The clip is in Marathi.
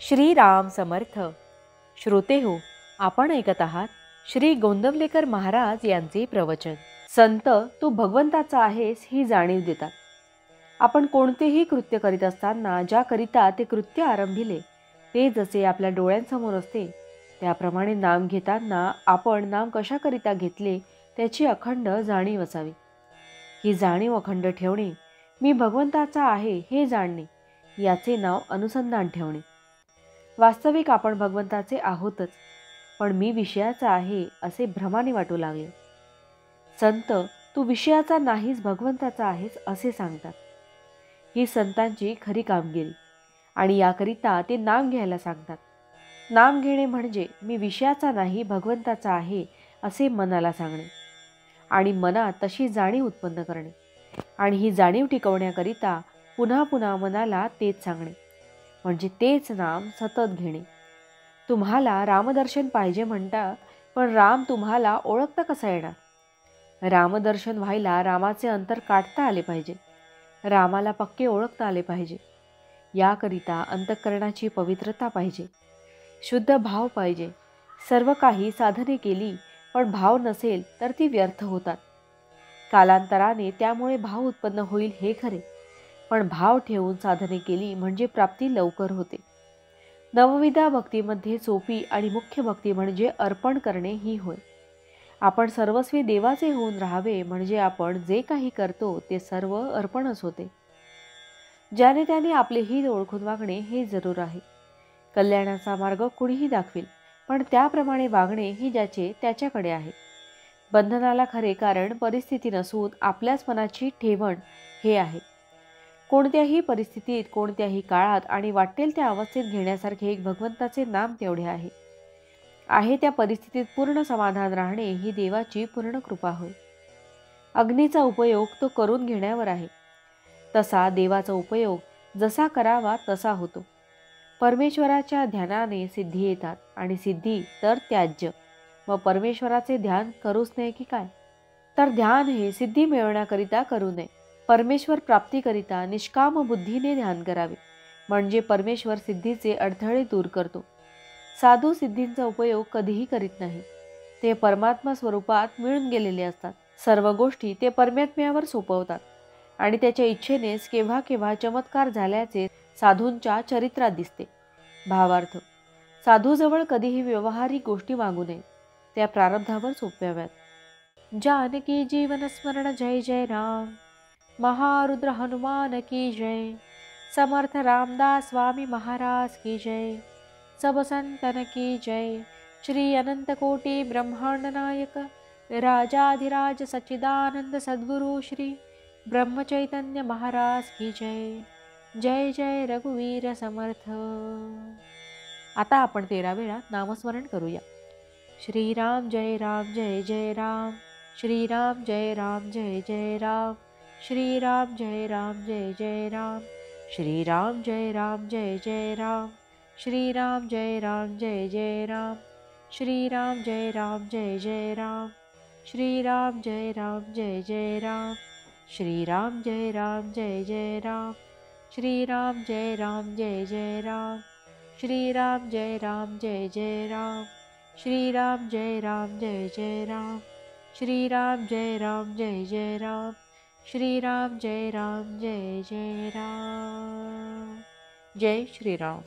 श्रीराम समर्थ. श्रोते हो, आपण ऐकत आहात श्री गोंदवलेकर महाराज यांचे प्रवचन. संत तू भगवंताचा आहेस ही जाणीव देतात. आपण कोणतेही कृत्य करीत असताना ज्याकरिता ते कृत्य आरंभिले ते जसे आपल्या डोळ्यांसमोर असते, त्याप्रमाणे नाम घेताना आपण नाम कशाकरिता घेतले त्याची अखंड जाणीव असावी. ही जाणीव अखंड ठेवणे, मी भगवंताचा आहे हे जाणणे, याचे नाव अनुसंधान ठेवणे. वास्तविक आपण भगवंताचे आहोतच, पण मी विषयाचा आहे असे भ्रमाने वाटू लागले. संत तू विषयाचा नाहीस भगवंताचा आहेस असे सांगतात. ही संतांची खरी कामगिरी, आणि याकरिता ते नाम घ्यायला सांगतात. नाम घेणे म्हणजे मी विषयाचा नाही भगवंताचा आहे असे मनाला सांगणे, आणि मनात तशी जाणीव उत्पन्न करणे, आणि ही जाणीव टिकवण्याकरिता पुन्हा पुन्हा मनाला तेच सांगणे, म्हणजे तेच नाम सतत घेणे. तुम्हाला रामदर्शन पाहिजे म्हणता, पण राम तुम्हाला ओळखता कसा येणार? रामदर्शन व्हायला रामाचे अंतर काढता आले पाहिजे, रामाला पक्के ओळखता आले पाहिजे. याकरिता अंतःकरणाची पवित्रता पाहिजे, शुद्ध भाव पाहिजे. सर्व काही साधने केली पण भाव नसेल तर ती व्यर्थ होतात. कालांतराने त्यामुळे भाव उत्पन्न होईल हे खरे, पण भाव ठेवून साधने केली म्हणजे प्राप्ती लवकर होते. नवविधा भक्तीमध्ये सोपी आणि मुख्य भक्ती म्हणजे अर्पण करणे ही होय. आपण सर्वस्वी देवाचे होऊन राहावे म्हणजे आपण जे काही करतो ते सर्व अर्पणच होते. ज्याने त्याने आपले हित ओळखून वागणे हे जरूर आहे. कल्याणाचा मार्ग कुणीही दाखवेल, पण त्याप्रमाणे वागणे ही ज्याचे त्याच्याकडे आहे. बंधनाला खरे कारण परिस्थिती नसून आपल्याच मनाची ठेवण हे आहे. कोणत्याही परिस्थितीत, कोणत्याही काळात आणि वाटेल त्या अवस्थेत घेण्यासारखे एक भगवंताचे नाम तेवढे आहे त्या परिस्थितीत पूर्ण समाधान राहणे ही देवाची पूर्ण कृपा होय. अग्नीचा उपयोग तो करून घेण्यावर आहे, तसा देवाचा उपयोग जसा करावा तसा होतो. परमेश्वराच्या ध्यानाने सिद्धी येतात, आणि सिद्धी तर त्याज्य. मग परमेश्वराचे ध्यान करूच नये की काय? तर ध्यान हे सिद्धी मिळवण्याकरिता करू नये. परमेश्वर प्राप्तीकरिता निष्काम बुद्धीने ध्यान करावे, म्हणजे परमेश्वर सिद्धीचे अडथळे दूर करतो. साधू सिद्धींचा उपयोग कधीही करीत नाही. ते परमात्मा स्वरूपात मिळून गेलेले असतात. सर्व गोष्टी ते परमात्म्यावर सोपवतात, आणि त्याच्या इच्छेनेच केव्हा केव्हा चमत्कार झाल्याचे साधूंच्या चरित्रात दिसते. भावार्थ, साधूजवळ कधीही व्यवहारिक गोष्टी मागू नये, त्या प्रारब्धावर सोपवाव्यात. जानकी जीवन स्मरण जय जय राम. महारुद्र हनुमान की जय. समर्थ रामदास स्वामी महाराज की जय. सब संतन की जय. श्री अनंत कोटि ब्रह्मांड नायक राजाधिराज सच्चिदानंद सद्गुरु श्री ब्रह्मचैतन्य महाराज की जय. जय जय रघुवीर समर्थ. आता आपण 13 वेळा नामस्मरण करूया. श्रीराम जय राम जय जय राम. श्रीराम जय राम जय जय राम. श्रीराम जय राम जय जय राम. श्रीराम जय राम जय जय राम. श्रीराम जय राम जय जय राम. श्रीराम जय राम जय जय राम. श्रीराम जय राम जय जय राम. श्रीराम जय राम जय जय राम. श्रीराम जय राम जय जय राम. श्रीराम जय राम जय जय राम. श्रीराम जय राम जय जय राम. श्रीराम जय राम जय जय राम. श्रीराम जय राम जय जय राम. जय श्रीराम.